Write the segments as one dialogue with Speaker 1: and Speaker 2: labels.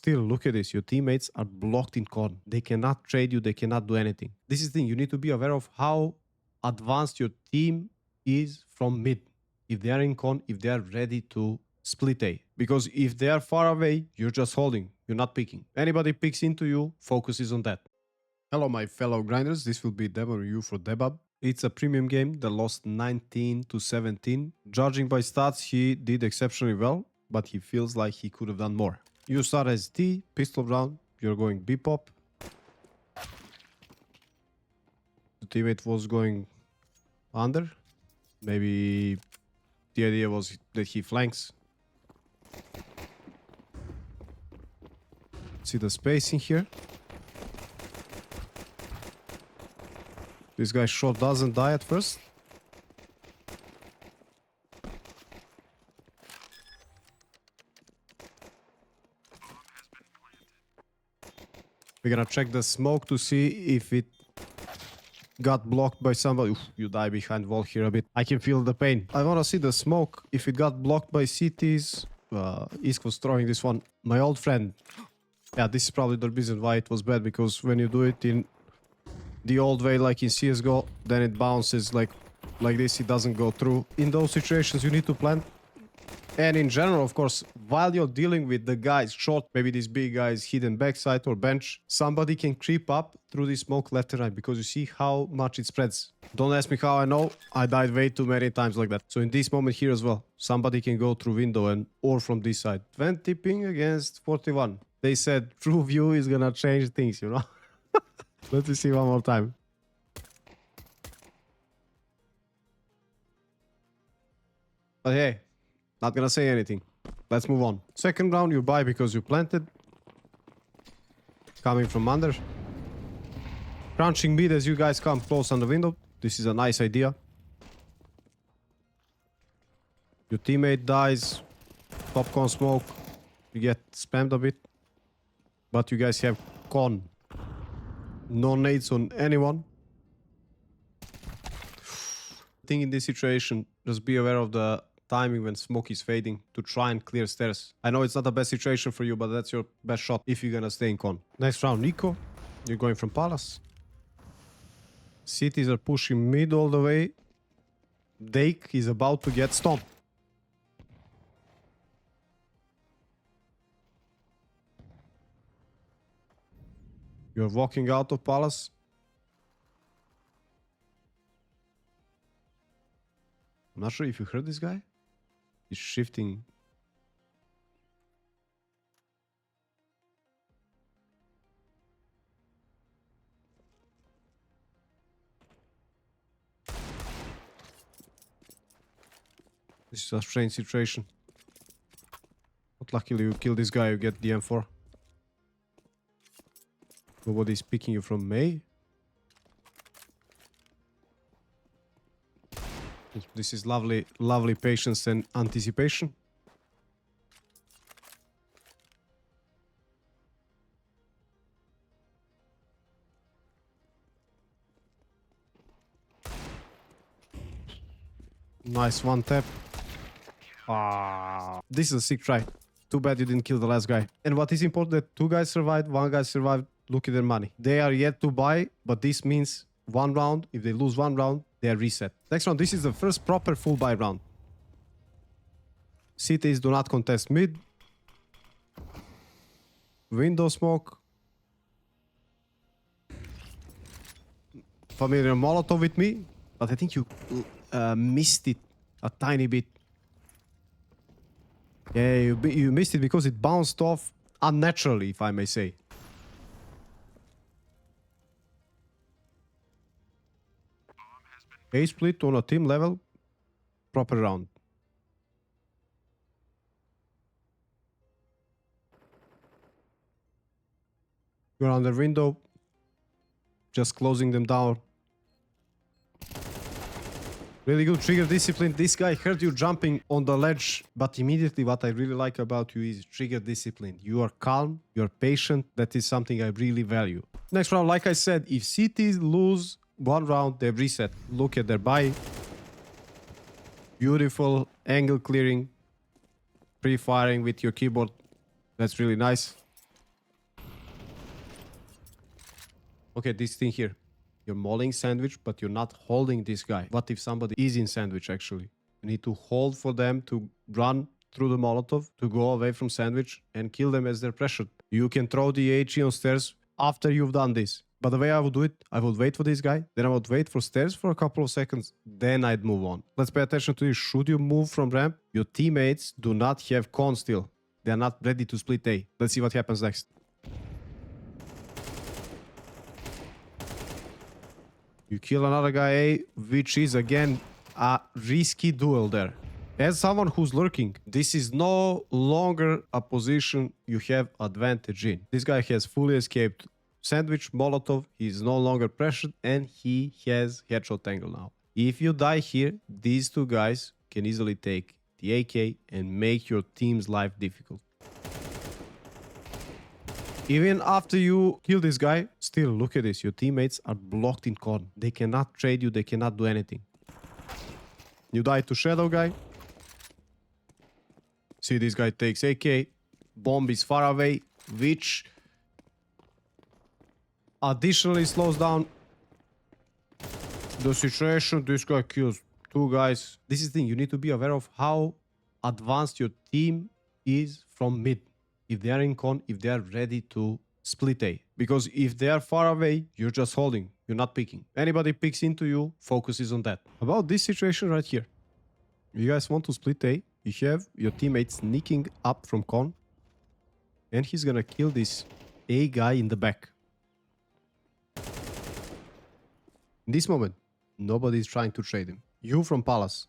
Speaker 1: still, look at this. Your teammates are blocked in con. They cannot trade you. They cannot do anything. This is the thing. You need to be aware of how advanced your team is from mid. If they are in con, if they are ready to split A. Because if they are far away, you're just holding. You're not picking. Anybody picks into you, focuses on that. Hello, my fellow grinders. This will be demo review for Debab. It's a premium game that lost 19 to 17. Judging by stats, he did exceptionally well, but he feels like he could have done more. You start as D, pistol round. You're going B pop. The teammate was going under. Maybe the idea was that he flanks. See the spacing here. This guy's shot doesn't die at first. We're gonna check the smoke to see if it got blocked by somebody. Oof, you die behind wall here a bit. I can feel the pain. I wanna see the smoke if it got blocked by CTs. Isk was throwing this one. My old friend. Yeah, this is probably the reason why it was bad, because when you do it in the old way, like in CSGO, then it bounces like this. It doesn't go through. In those situations, you need to plant. And in general, of course, while you're dealing with the guys short, maybe this big guy is hidden backside or bench, somebody can creep up through the smoke left and right, because you see how much it spreads. Don't ask me how I know. I died way too many times like that. So in this moment here as well, somebody can go through window and or from this side. 20 ping against 41. They said true view is gonna change things, you know? Let me see one more time. But hey, not gonna say anything. Let's move on. Second round, you buy because you planted. Coming from under. Crunching mid as you guys come close on the window. This is a nice idea. Your teammate dies. Popcorn smoke. You get spammed a bit. But you guys have con. No nades on anyone. I think in this situation, just be aware of the timing when smoke is fading to try and clear stairs. I know it's not the best situation for you, but that's your best shot if you're gonna stay in con. Next round, Nico. You're going from Palace. Cities are pushing mid all the way. Dake is about to get stomped. You're walking out of Palace. I'm not sure if you heard this guy. He's shifting. This is a strange situation. But luckily you kill this guy, you get the M4. Nobody's picking you from May. This is lovely, lovely patience and anticipation. Nice one tap. Ah, this is a sick try. Too bad you didn't kill the last guy. And what is important, that two guys survived, one guy survived. Look at their money. They are yet to buy, but this means one round. If they lose one round, they are reset. Next round, this is the first proper full buy round. CTs do not contest mid. Window smoke. Familiar Molotov with me, but I think you missed it a tiny bit. Yeah, you missed it because it bounced off unnaturally, if I may say. A split on a team level, proper round. You're on the window, just closing them down. Really good trigger discipline. This guy heard you jumping on the ledge, but immediately what I really like about you is trigger discipline. You are calm, you're patient. That is something I really value. Next round, like I said, if CTs lose one round, they reset. Look at their buy. Beautiful angle clearing. Pre-firing with your keyboard. That's really nice. Okay, this thing here. You're mauling sandwich, but you're not holding this guy. What if somebody is in sandwich, actually? You need to hold for them to run through the Molotov, to go away from sandwich and kill them as they're pressured. You can throw the HE on stairs after you've done this. But the way I would do it, I would wait for this guy, then I would wait for stairs for a couple of seconds, then I'd move on. Let's pay attention to this. Should you move from ramp, your teammates do not have con still. They are not ready to split A. Let's see what happens next. You kill another guy A, which is again a risky duel there. As someone who's lurking, this is no longer a position you have advantage in. This guy has fully escaped sandwich, Molotov, he's no longer pressured, and he has headshot angle now. If you die here, these two guys can easily take the AK and make your team's life difficult. Even after you kill this guy, still look at this, your teammates are blocked in con. They cannot trade you, they cannot do anything. You die to Shadow guy. See, this guy takes AK, bomb is far away, which additionally slows down the situation. This guy kills two guys. This is the thing, you need to be aware of how advanced your team is from mid. If they are in con, if they are ready to split A. Because if they are far away, you're just holding, you're not picking. Anybody picks into you, focuses on that. About this situation right here. You guys want to split A, you have your teammate sneaking up from con, and he's gonna kill this A guy in the back. In this moment, nobody's trying to trade him. You from Palace,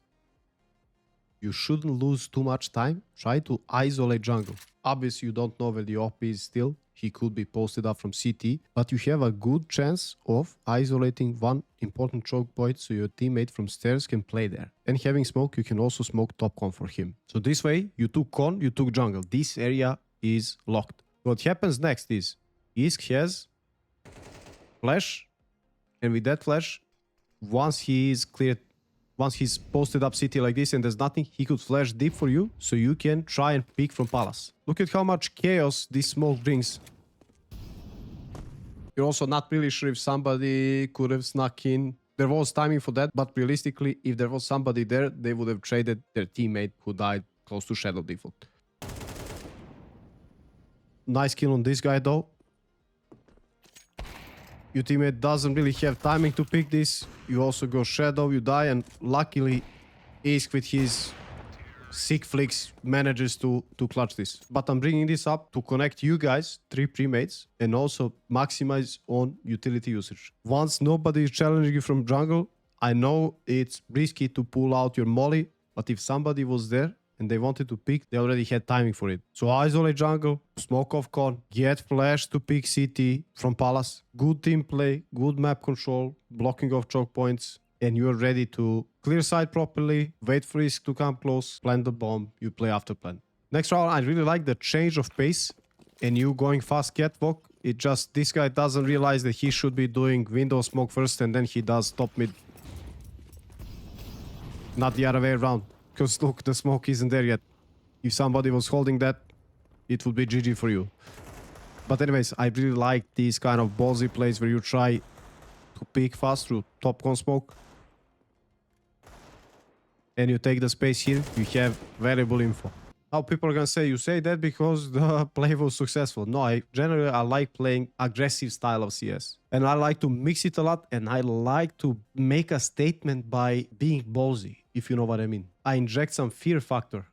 Speaker 1: you shouldn't lose too much time. Try to isolate jungle. Obviously, you don't know where the OP is still. He could be posted up from CT, but you have a good chance of isolating one important choke point so your teammate from stairs can play there. And having smoke, you can also smoke top con for him. So this way, you took con, you took jungle. This area is locked. What happens next is, Isk has flash, and with that flash, once he is cleared, once he's posted up city like this and there's nothing, he could flash deep for you so you can try and pick from Palace. Look at how much chaos this smoke brings. You're also not really sure if somebody could have snuck in. There was timing for that, but realistically, if there was somebody there, they would have traded their teammate who died close to Shadow default. Nice kill on this guy though. Your teammate doesn't really have timing to pick this. You also go Shadow, you die, and luckily Isk with his sick flicks manages to clutch this. But I'm bringing this up to connect you guys, 3 premates, and also maximize on utility usage. Once nobody is challenging you from jungle, I know it's risky to pull out your molly, but if somebody was there and they wanted to pick, they already had timing for it. So isolate jungle, smoke off con, get flash to pick CT from Palace. Good team play, good map control, blocking of choke points, and you're ready to clear side properly, wait for Isk to come close, plant the bomb, you play after plan. Next round, I really like the change of pace and you going fast catwalk. It just, this guy doesn't realize that he should be doing window smoke first and then he does top mid. Not the other way around. Because look, the smoke isn't there yet. If somebody was holding that, it would be GG for you. But anyways, I really like these kind of ballsy plays where you try to pick fast through top con smoke. And you take the space here, you have valuable info. Now people are gonna say, you say that because the play was successful. No, I like playing aggressive style of CS. And I like to mix it a lot, and I like to make a statement by being ballsy, if you know what I mean. I inject some fear factor.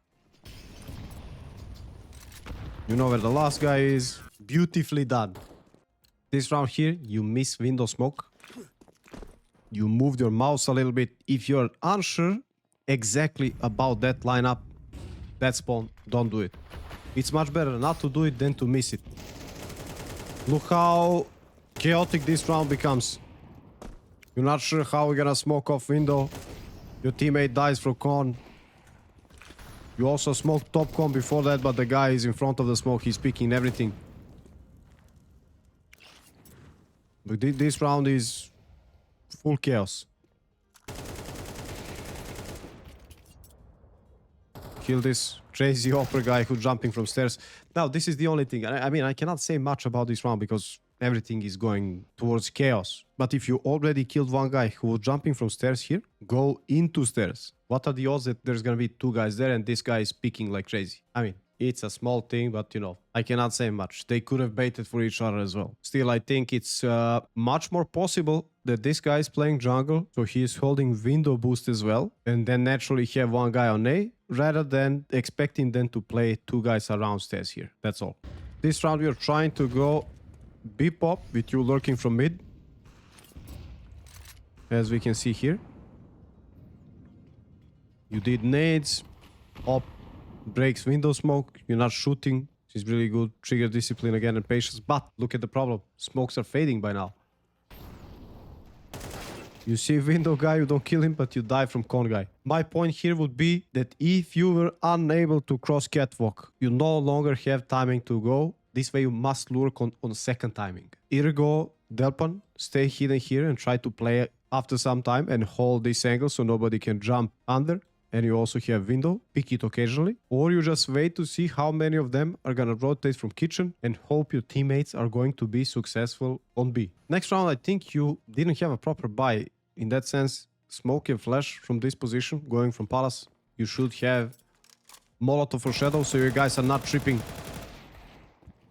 Speaker 1: You know where the last guy is. Beautifully done. This round here, you miss window smoke. You moved your mouse a little bit. If you're unsure exactly about that lineup, that spawn, don't do it. It's much better not to do it than to miss it. Look how chaotic this round becomes. You're not sure how we're gonna smoke off window. Your teammate dies from con. You also smoked top con before that, but the guy is in front of the smoke. He's picking everything. But this round is full chaos. Kill this crazy opera guy who's jumping from stairs. Now, this is the only thing. I mean, I cannot say much about this round because everything is going towards chaos. But if you already killed one guy who was jumping from stairs here, go into stairs. What are the odds that there's gonna be two guys there and this guy is peeking like crazy? I mean, it's a small thing, but you know, I cannot say much. They could have baited for each other as well. Still, I think it's much more possible that this guy is playing jungle, so he is holding window boost as well, and then naturally have one guy on A, rather than expecting them to play two guys around stairs here. That's all. This round we are trying to go B-pop with you lurking from mid, as we can see here. You did nades, op breaks window smoke, you're not shooting, which is really good. Trigger discipline again and patience, but look at the problem. Smokes are fading by now. You see window guy, you don't kill him, but you die from con guy. My point here would be that if you were unable to cross catwalk, you no longer have timing to go. This way you must lurk on second timing. Either go Delpan, stay hidden here and try to play after some time and hold this angle so nobody can jump under. And you also have window, pick it occasionally. Or you just wait to see how many of them are gonna rotate from kitchen and hope your teammates are going to be successful on B. Next round, I think you didn't have a proper buy. In that sense, smoke and flash from this position, going from palace. You should have Molotov or Shadow so your guys are not tripping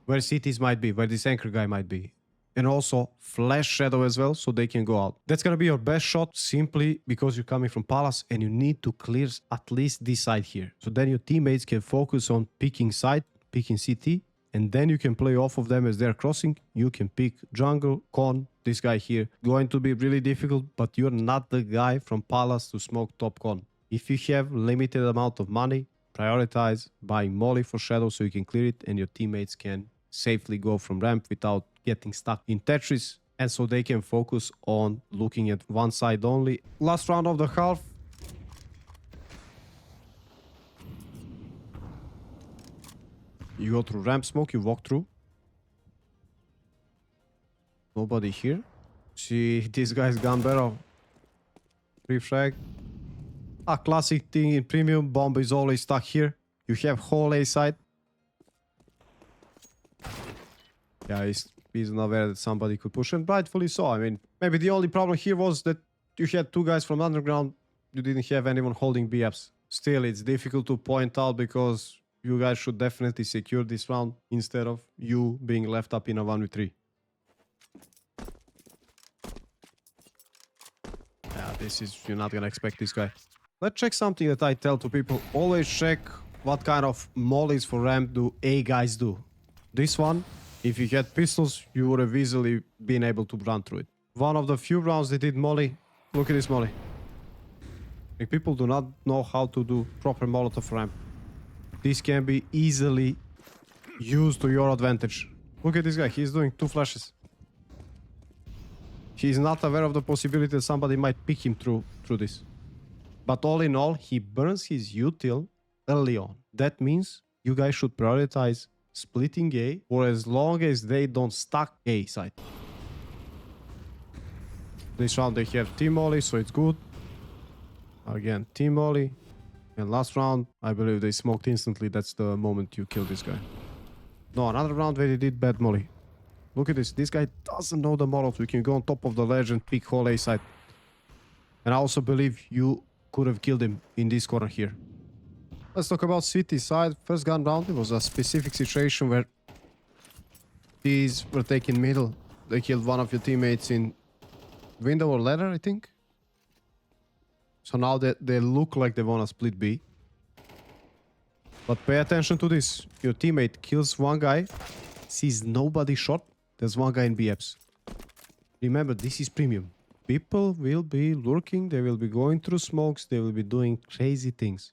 Speaker 1: where cities might be, where this anchor guy might be. And also flash Shadow as well so they can go out. That's gonna be your best shot simply because you're coming from palace and you need to clear at least this side here. So then your teammates can focus on picking side, picking CT, and then you can play off of them as they're crossing. You can pick jungle, con, this guy here. Going to be really difficult, but you're not the guy from palace to smoke top con. If you have limited amount of money, prioritize buying molly for Shadow so you can clear it and your teammates can safely go from ramp without getting stuck in Tetris, and so they can focus on looking at one side only. Last round of the half. You go through ramp smoke, you walk through. Nobody here. See, this guy's gun barrel. Free frag. A classic thing in premium, bomb is always stuck here. You have whole A side. Yeah, he's not aware that somebody could push, and rightfully so. I mean, maybe the only problem here was that you had two guys from underground. You didn't have anyone holding BFs. Still, it's difficult to point out because you guys should definitely secure this round instead of you being left up in a 1v3. Yeah, this is... You're not gonna expect this guy. Let's check something that I tell to people. Always check what kind of mollies for ramp do A guys do. This one, if you had pistols, you would have easily been able to run through it. One of the few rounds they did molly. Look at this molly. Like, people do not know how to do proper Molotov ramp. This can be easily used to your advantage. Look at this guy, he's doing 2 flashes. He's not aware of the possibility that somebody might pick him through this. But all in all, he burns his util early on. That means you guys should prioritize splitting A for as long as they don't stack A side. This round they have team molly, so it's good. Again, team molly. And last round, I believe they smoked instantly. That's the moment you kill this guy. No, another round where they did bad molly. Look at this. This guy doesn't know the model. We can go on top of the ledge and pick whole A side. And I also believe you could have killed him in this corner here. Let's talk about city side. First gun round, it was a specific situation where these were taking middle. They killed one of your teammates in window or ladder, I think. So now they look like they want to split B. But pay attention to this. Your teammate kills one guy, sees nobody shot. There's one guy in BFs. Remember, this is premium. People will be lurking, they will be going through smokes, they will be doing crazy things.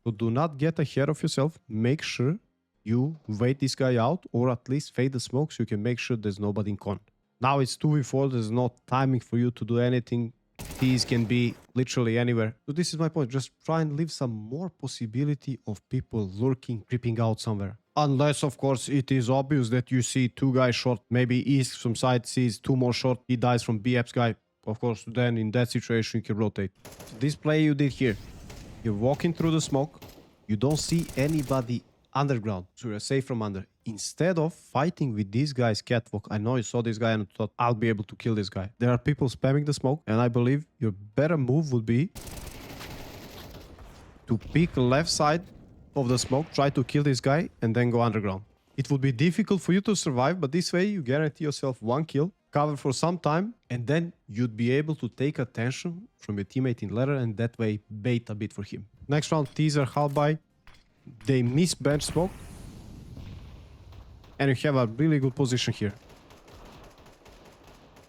Speaker 1: So do not get ahead of yourself. Make sure you wait this guy out, or at least fade the smoke so you can make sure there's nobody in con. Now it's 2v4, there's no timing for you to do anything. These can be literally anywhere. So this is my point. Just try and leave some more possibility of people lurking, creeping out somewhere. Unless, of course, it is obvious that you see 2 guys short. Maybe East from side sees 2 more short. He dies from BF's guy. Of course, then in that situation, you can rotate. So this play you did here. You're walking through the smoke. You don't see anybody underground. So you're safe from under. instead of fighting with these guys catwalk, I know you saw this guy and thought, I'll be able to kill this guy. There are people spamming the smoke, and I believe your better move would be to pick left side of the smoke, try to kill this guy, and then go underground. It would be difficult for you to survive, but this way you guarantee yourself one kill, cover for some time, and then you'd be able to take attention from your teammate in ladder and that way bait a bit for him. Next round, teaser half by. They miss bench smoke. And you have a really good position here.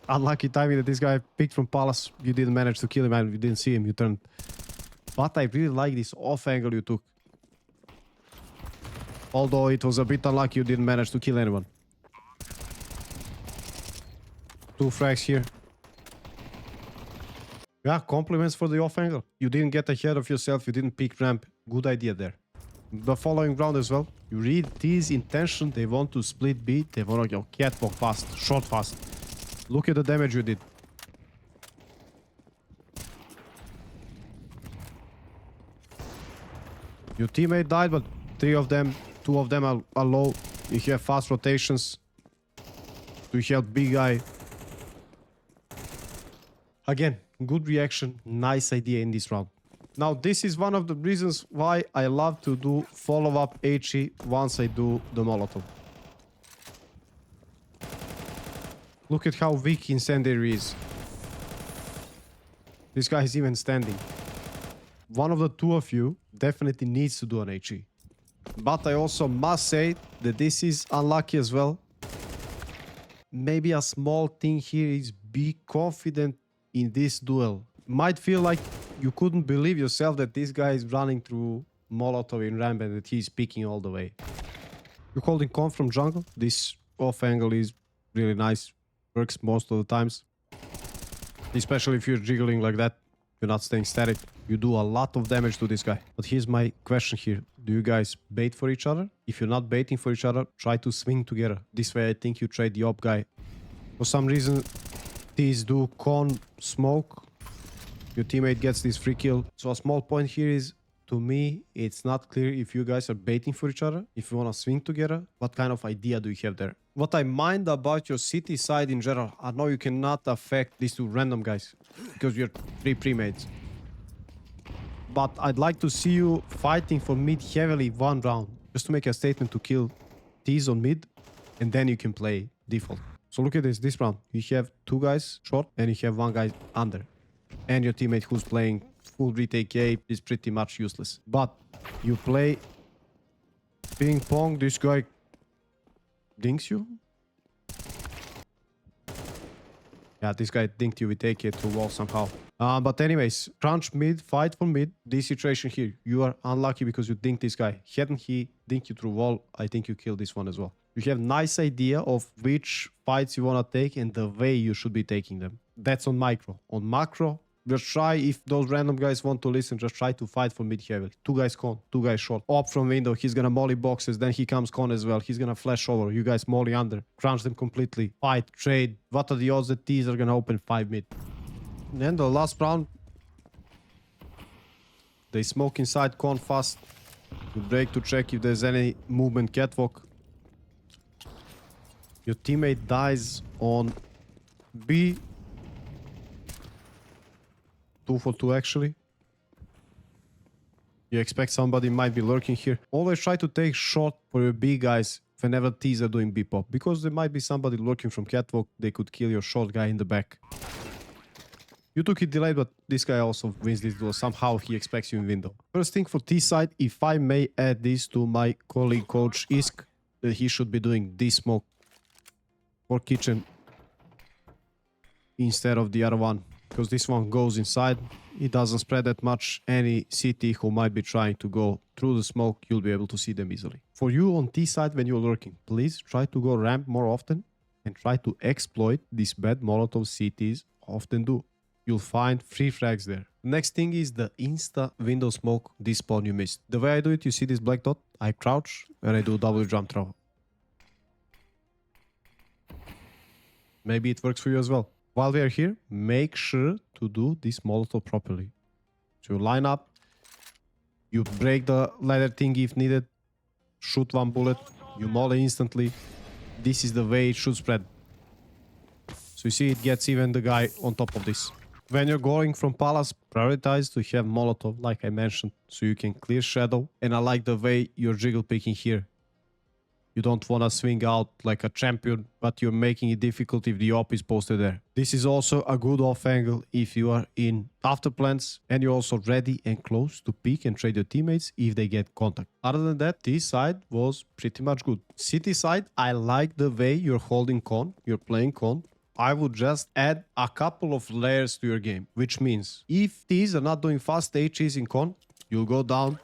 Speaker 1: Unlucky timing that this guy picked from Palace. You didn't manage to kill him and you didn't see him. You turned. But I really like this off angle you took. Although it was a bit unlucky you didn't manage to kill anyone. 2 frags here. Yeah, compliments for the off angle. You didn't get ahead of yourself. You didn't pick ramp. Good idea there. The following round as well. You read this intention. They want to split B. They want to go catwalk fast, short fast. Look at the damage you did. Your teammate died, but 3 of them, 2 of them are low. You have fast rotations to help big guy. Again, good reaction, nice idea in this round. Now, this is one of the reasons why I love to do follow-up HE once I do the Molotov. Look at how weak Incendiary is. This guy is even standing. One of the 2 of you definitely needs to do an HE. But I also must say that this is unlucky as well. Maybe a small thing here is be confident in this duel. Might feel like you couldn't believe yourself that this guy is running through Molotov in ramp and that he's peeking all the way. You're holding conf from jungle. This off angle is really nice. Works most of the times. Especially if you're jiggling like that. You're not staying static. You do a lot of damage to this guy. But here's my question here. Do you guys bait for each other? If you're not baiting for each other, try to swing together. This way I think you trade the op guy. For some reason, these do con smoke. Your teammate gets this free kill. So a small point here is, to me, it's not clear if you guys are baiting for each other. If you want to swing together, what kind of idea do you have there? What I mind about your city side in general, I know you cannot affect these 2 random guys because you're 3 pre-mates. But I'd like to see you fighting for mid heavily 1 round. Just to make a statement to kill T's on mid. And then you can play default. So look at this round. You have 2 guys short and you have 1 guy under. And your teammate who's playing full retake A is pretty much useless. But you play ping pong. This guy dinks you. Yeah, this guy dinked you with AK through wall somehow. But anyways, crunch mid, fight for mid. This situation here, you are unlucky because you dinked this guy. Hadn't he dinked you through wall, I think you killed this one as well. You have nice idea of which fights you want to take and the way you should be taking them. That's on micro. On macro, just try, if those random guys want to listen, just try to fight for mid heavily. 2 guys con, 2 guys short. Op from window, he's gonna molly boxes, then he comes con as well. He's gonna flash over, you guys molly under. Crunch them completely. Fight, trade. What are the odds that T's are gonna open 5 mid? And then the last round, they smoke inside con fast. You break to check if there's any movement catwalk. Your teammate dies on B. 2 for 2 actually. You expect somebody might be lurking here. Always try to take shot for your B guys whenever T's are doing B pop. Because there might be somebody lurking from catwalk. They could kill your short guy in the back. You took it delayed, but this guy also wins this duel. Somehow he expects you in window. First thing for T side, if I may add this to my colleague coach Isk, that he should be doing this smoke for kitchen instead of the other one. Because this one goes inside, it doesn't spread that much. Any CT who might be trying to go through the smoke, you'll be able to see them easily. For you on T side when you're lurking, please try to go ramp more often and try to exploit these bad Molotov CTs often do. You'll find free frags there. Next thing is the insta window smoke, this spawn you missed. The way I do it, you see this black dot? I crouch and I do double jump throw. Maybe it works for you as well. While we are here, make sure to do this Molotov properly. So you line up, you break the ladder thing if needed, shoot 1 bullet, you molly instantly. This is the way it should spread. So you see it gets even the guy on top of this. When you're going from Palace, prioritize to have Molotov, like I mentioned, so you can clear Shadow. And I like the way you're jiggle picking here. You don't want to swing out like a champion, but you're making it difficult if the op is posted there. This is also a good off angle if you are in after plants and you're also ready and close to pick and trade your teammates if they get contact. Other than that, this side was pretty much good. City side, I like the way you're holding con, you're playing con. I would just add a couple of layers to your game, which means if these are not doing fast HEs in con, you'll go down,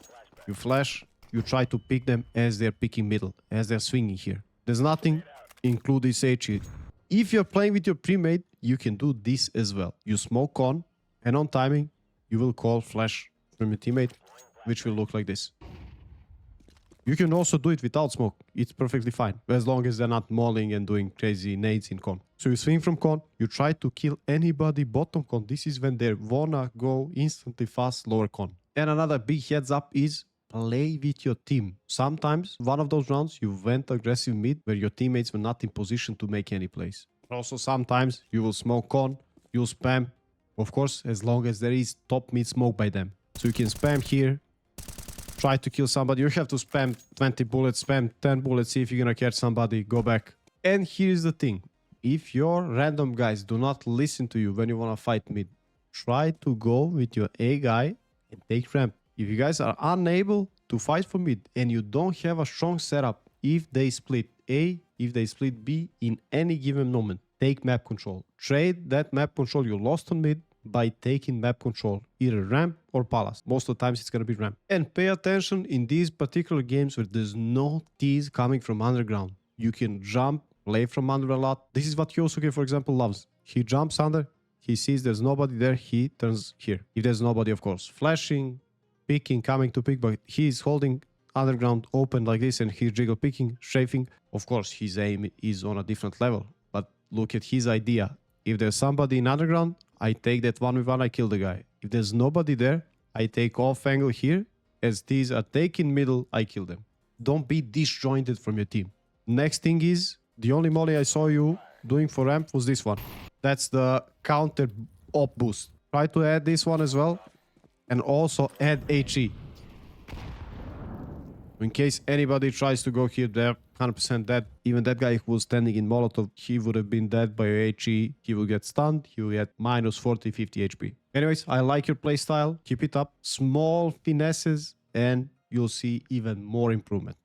Speaker 1: you flash, you try to pick them as they're picking middle, as they're swinging here. There's nothing, include this HE. If you're playing with your premade, you can do this as well. You smoke on, and on timing, you will call flash from your teammate, which will look like this. You can also do it without smoke. It's perfectly fine, as long as they're not mauling and doing crazy nades in con. So you swing from con, you try to kill anybody bottom con. This is when they wanna go instantly fast lower con. And another big heads up is play with your team. Sometimes, one of those rounds, you went aggressive mid where your teammates were not in position to make any plays. Also, sometimes you will smoke con, you'll spam. Of course, as long as there is top mid smoke by them. So you can spam here. Try to kill somebody. You have to spam 20 bullets, spam 10 bullets, see if you're gonna catch somebody, go back. And here's the thing. If your random guys do not listen to you when you wanna fight mid, try to go with your A guy and take ramp. If you guys are unable to fight for mid and you don't have a strong setup, if they split A, if they split B in any given moment, take map control. Trade that map control you lost on mid by taking map control, either ramp or palace. Most of the times it's going to be ramp. And pay attention in these particular games where there's no T's coming from underground. You can jump, play from under a lot. This is what Yosuke, for example, loves. He jumps under, he sees there's nobody there, he turns here. If there's nobody, of course, flashing, picking, coming to pick, but he's holding underground open like this and he's jiggle picking, strafing. Of course, his aim is on a different level, but look at his idea. If there's somebody in underground, I take that 1v1, I kill the guy. If there's nobody there, I take off angle here. As these are taking middle, I kill them. Don't be disjointed from your team. Next thing is, the only molly I saw you doing for ramp was this one. That's the counter op boost. Try to add this one as well. And also add HE. In case anybody tries to go here, they're 100% dead. Even that guy who was standing in Molotov, he would have been dead by HE. He will get stunned. He will get minus 40, 50 HP. Anyways, I like your playstyle. Keep it up. Small finesses and you'll see even more improvement.